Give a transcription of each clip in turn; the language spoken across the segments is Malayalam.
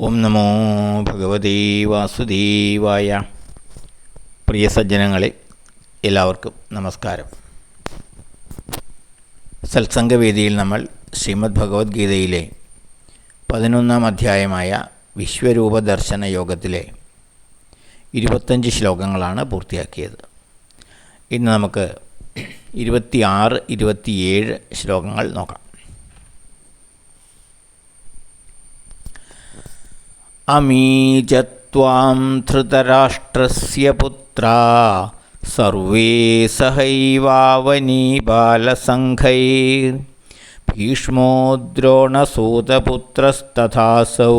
ഓം നമോ ഭഗവതേ വാസുദേവായ. പ്രിയ സജ്ജനങ്ങളെ, എല്ലാവർക്കും നമസ്കാരം. സത്സംഗവേദിയിൽ നമ്മൾ ശ്രീമദ് ഭഗവത്ഗീതയിലെ 11-ാം അധ്യായമായ വിശ്വരൂപദർശന യോഗത്തിലെ 25 ശ്ലോകങ്ങളാണ് പൂർത്തിയാക്കിയത്. ഇന്ന് നമുക്ക് 26, 27 ശ്ലോകങ്ങൾ നോക്കാം. അമീചത്വാം ധൃതരാഷ്ട്രസ്യ പുത്രാ സർവേ സഹൈവാവനീബാലസംഘൈർ ഭീഷ്മോ ദ്രോണസൂതപുത്രസ്തഥാസൗ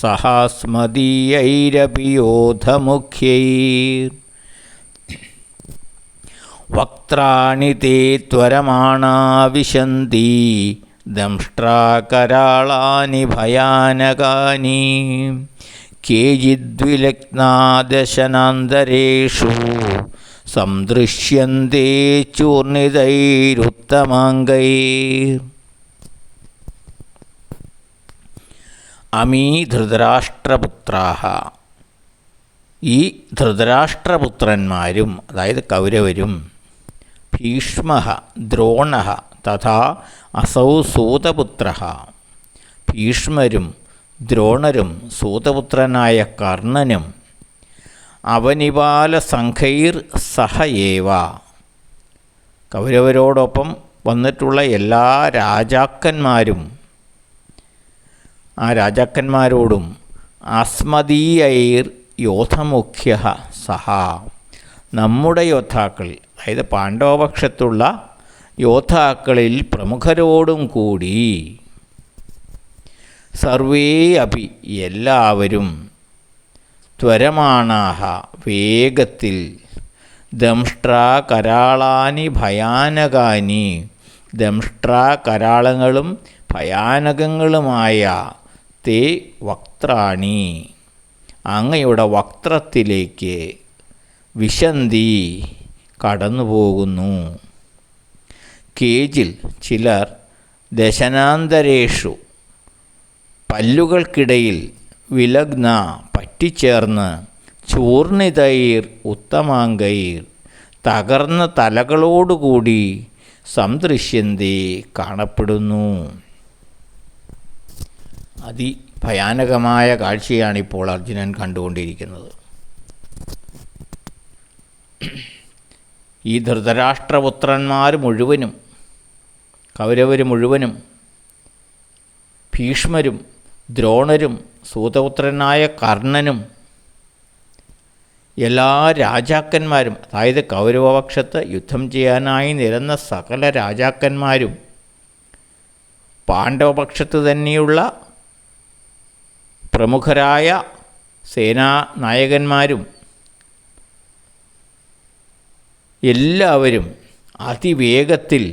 സഹാസ്മദീയൈരപി യോധമുഖ്യൈർ വക്ത്രാണി തേ ത്വരമാണാ വിശന്തി ദംഷ്ട്രാകരാളാനി ഭയാനകാനി കേചിദ്വിലഗ്നാ ദശനാന്തരേഷു സംദൃശ്യന്തേ ചൂർണിതൈരുത്തമാംഗൈർ. അമീ ധൃതരാഷ്ട്രപുത്രാഃ, ഈ ധൃതരാഷ്ട്രപുത്രന്മാരും, അതായത് കൗരവരും, ഭീഷ്മഃ ദ്രോണഃ തഥാ അസൗ സൂതപുത്രഃ, ഭീഷ്മരും ദ്രോണരും സൂതപുത്രനായ കർണനും, അവനിബാലസംഘൈർ സഹ ഏവ, കൗരവരോടൊപ്പം വന്നിട്ടുള്ള എല്ലാ രാജാക്കന്മാരും, ആ രാജാക്കന്മാരോടും, അസ്മദീയൈർ യോധമുഖ്യഃ സഹ, നമ്മുടെ യോദ്ധാക്കൾ, അതായത് പാണ്ഡവപക്ഷത്തുള്ള യോദ്ധാക്കളിൽ പ്രമുഖരോടും കൂടി, സർവേ അഭി എല്ലാവരും, ത്വരമാണാഹ വേഗത്തിൽ, ദംഷ്ട്രാ കരാളാനി ഭയാനകാനി, ദംഷ്ട്രാ കരാളങ്ങളും ഭയാനകങ്ങളുമായ, തേ വക്ത്രാണി അങ്ങയുടെ വക്ത്രത്തിലേക്ക്, വിശന്തി കടന്നുപോകുന്നു, കേജിൽ ചിലർ, ദശനാന്തരേഷു പല്ലുകൾക്കിടയിൽ, വിലഗ്ന പറ്റിച്ചേർന്ന്, ചൂർണിതൈർ ഉത്തമാംഗൈർ തകർന്ന തലകളോടുകൂടി, സംദൃശ്യന്തേ കാണപ്പെടുന്നു. അതിഭയാനകമായ കാഴ്ചയാണിപ്പോൾ അർജുനൻ കണ്ടുകൊണ്ടിരിക്കുന്നത്. ഈ ധൃതരാഷ്ട്രപുത്രന്മാർ മുഴുവനും, കൗരവർ മുഴുവനും, ഭീഷ്മരും ദ്രോണരും സൂതപുത്രനായ കർണനും, എല്ലാ രാജാക്കന്മാരും, അതായത് കൗരവപക്ഷത്ത് യുദ്ധം ചെയ്യാനായി നിരന്ന സകല രാജാക്കന്മാരും, പാണ്ഡവപക്ഷത്ത് തന്നെയുള്ള പ്രമുഖരായ സേനാനായകന്മാരും എല്ലാവരും അതിവേഗത്തിൽ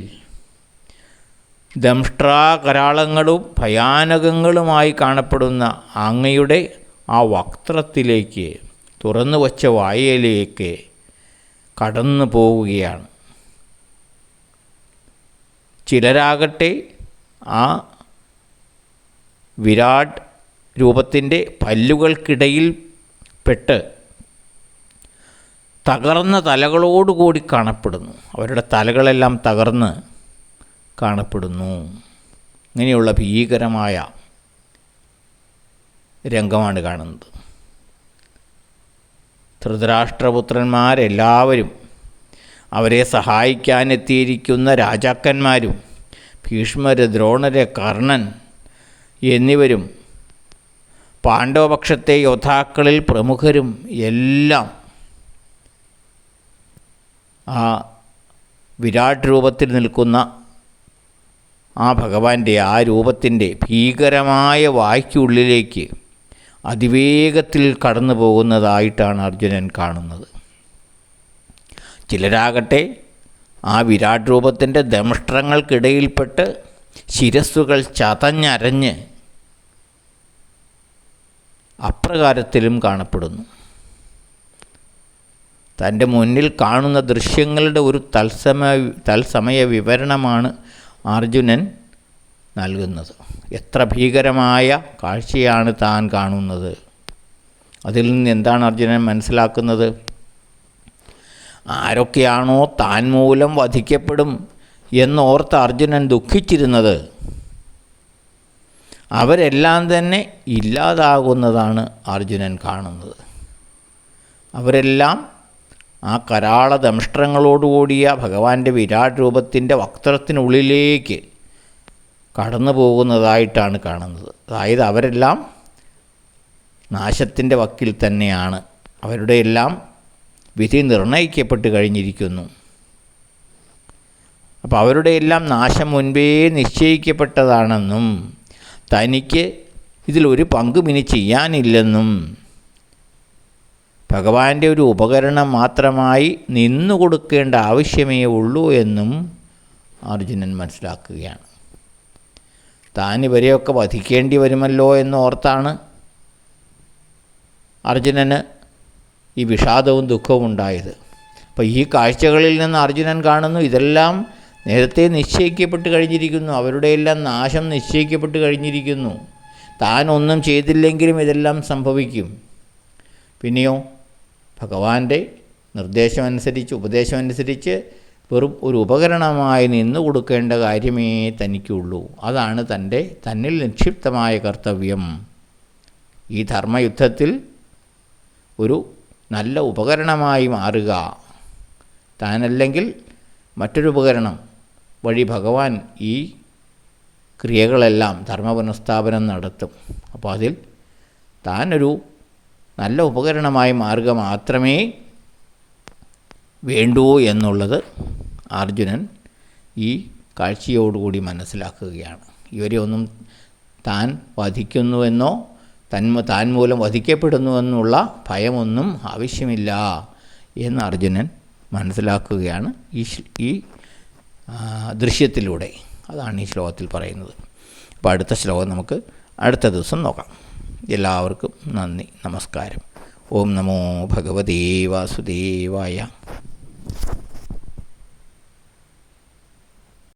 ദംഷ്ട്രാകരാളങ്ങളും ഭയാനകങ്ങളുമായി കാണപ്പെടുന്ന അങ്ങയുടെ ആ വക്ത്രത്തിലേക്ക്, തുറന്നു വച്ച വായയിലേക്ക് കടന്നു പോവുകയാണ്. ചിലരാകട്ടെ ആ വിരാട് രൂപത്തിൻ്റെ പല്ലുകൾക്കിടയിൽ പെട്ട് തകർന്ന തലകളോടുകൂടി കാണപ്പെടുന്നു. അവരുടെ തലകളെല്ലാം തകർന്ന് കാണപ്പെടുന്നു. ഇങ്ങനെയുള്ള ഭീകരമായ രംഗമാണ് കാണുന്നത്. ധൃതരാഷ്ട്രപുത്രന്മാരെല്ലാവരും, അവരെ സഹായിക്കാനെത്തിയിരിക്കുന്ന രാജാക്കന്മാരും, ഭീഷ്മര് ദ്രോണര് കർണൻ എന്നിവരും, പാണ്ഡവപക്ഷത്തെ യോദ്ധാക്കളിൽ പ്രമുഖരും എല്ലാം ആ വിരാട് രൂപത്തിൽ നിൽക്കുന്ന ആ ഭഗവാന്റെ, ആ രൂപത്തിൻ്റെ ഭീകരമായ വായ്ക്കുള്ളിലേക്ക് അതിവേഗത്തിൽ കടന്നു പോകുന്നതായിട്ടാണ് അർജുനൻ കാണുന്നത്. ചിലരാകട്ടെ ആ വിരാട് രൂപത്തിൻ്റെ ദംഷ്ട്രങ്ങൾക്കിടയിൽപ്പെട്ട് ശിരസ്സുകൾ ചതഞ്ഞരഞ്ഞ് അപ്രകാരത്തിലും കാണപ്പെടുന്നു. തൻ്റെ മുന്നിൽ കാണുന്ന ദൃശ്യങ്ങളുടെ ഒരു തത്സമയ വിവരണമാണ് അർജുനൻ നൽകുന്നത്. എത്ര ഭീകരമായ കാഴ്ചയാണ് താൻ കാണുന്നത്. അതിൽ നിന്ന് എന്താണ് അർജുനൻ മനസ്സിലാക്കുന്നത്? ആരൊക്കെയാണോ താൻ മൂലം വധിക്കപ്പെടും എന്നോർത്ത് അർജുനൻ ദുഃഖിച്ചിരുന്നത്, അവരെല്ലാം തന്നെ ഇല്ലാതാകുന്നതാണ് അർജുനൻ കാണുന്നത്. അവരെല്ലാം ആ കരാള ദംഷ്ട്രങ്ങളോടുകൂടിയ ഭഗവാന്റെ വിരാട് രൂപത്തിൻ്റെ വക്ത്രത്തിനുള്ളിലേക്ക് കടന്നു പോകുന്നതായിട്ടാണ് കാണുന്നത്. അതായത് അവരെല്ലാം നാശത്തിൻ്റെ വക്കിൽ തന്നെയാണ്. അവരുടെ എല്ലാം വിധി നിർണയിക്കപ്പെട്ട് കഴിഞ്ഞിരിക്കുന്നു. അപ്പോൾ അവരുടെ എല്ലാം നാശം മുൻപേ നിശ്ചയിക്കപ്പെട്ടതാണെന്നും തനിക്ക് ഇതിലൊരു പങ്കും ഇനി ചെയ്യാനില്ലെന്നും ഭഗവാന്റെ ഒരു ഉപകരണം മാത്രമായി നിന്നു കൊടുക്കേണ്ട ആവശ്യമേ ഉള്ളൂ എന്നും അർജുനൻ മനസ്സിലാക്കുകയാണ്. താൻ ഇവരെയൊക്കെ വധിക്കേണ്ടി വരുമല്ലോ എന്നോർത്താണ് അർജുനന് ഈ വിഷാദവും ദുഃഖവും ഉണ്ടായത്. അപ്പോൾ ഈ കാഴ്ചകളിൽ നിന്ന് അർജുനൻ കാണുന്നു, ഇതെല്ലാം നേരത്തെ നിശ്ചയിക്കപ്പെട്ട് കഴിഞ്ഞിരിക്കുന്നു. അവരുടെ എല്ലാം നാശം നിശ്ചയിക്കപ്പെട്ട് കഴിഞ്ഞിരിക്കുന്നു. താൻ ഒന്നും ചെയ്തില്ലെങ്കിലും ഇതെല്ലാം സംഭവിക്കും. പിന്നെയോ ഭഗവാന്റെ നിർദ്ദേശമനുസരിച്ച്, ഉപദേശമനുസരിച്ച് വെറും ഒരു ഉപകരണമായി നിന്നു കൊടുക്കേണ്ട കാര്യമേ തനിക്കുള്ളൂ. അതാണ് തന്നിൽ നിക്ഷിപ്തമായ കർത്തവ്യം. ഈ ധർമ്മയുദ്ധത്തിൽ ഒരു നല്ല ഉപകരണമായി മാറുക. താനല്ലെങ്കിൽ മറ്റൊരു ഉപകരണം വഴി ഭഗവാൻ ഈ ക്രിയകളെല്ലാം ധർമ്മപുനഃസ്ഥാപനം നടത്തും. അപ്പോൾ അതിൽ താനൊരു നല്ല ഉപകരണമായി മാറുക മാത്രമേ വേണ്ടൂ എന്നുള്ളത് അർജുനൻ ഈ കാഴ്ചയോടുകൂടി മനസ്സിലാക്കുകയാണ്. ഇവരെ ഒന്നും താൻ വധിക്കുന്നുവെന്നോ താൻ മൂലം വധിക്കപ്പെടുന്നുവെന്നുള്ള ഭയമൊന്നും ആവശ്യമില്ല എന്ന് അർജുനൻ മനസ്സിലാക്കുകയാണ് ഈ ദൃശ്യത്തിലൂടെ. അതാണ് ഈ ശ്ലോകത്തിൽ പറയുന്നത്. അപ്പോൾ അടുത്ത ശ്ലോകം നമുക്ക് അടുത്ത ദിവസം നോക്കാം. എല്ലാവർക്കും നന്ദി, നമസ്കാരം. ഓം നമോ ഭഗവതേ വാസുദേവായ.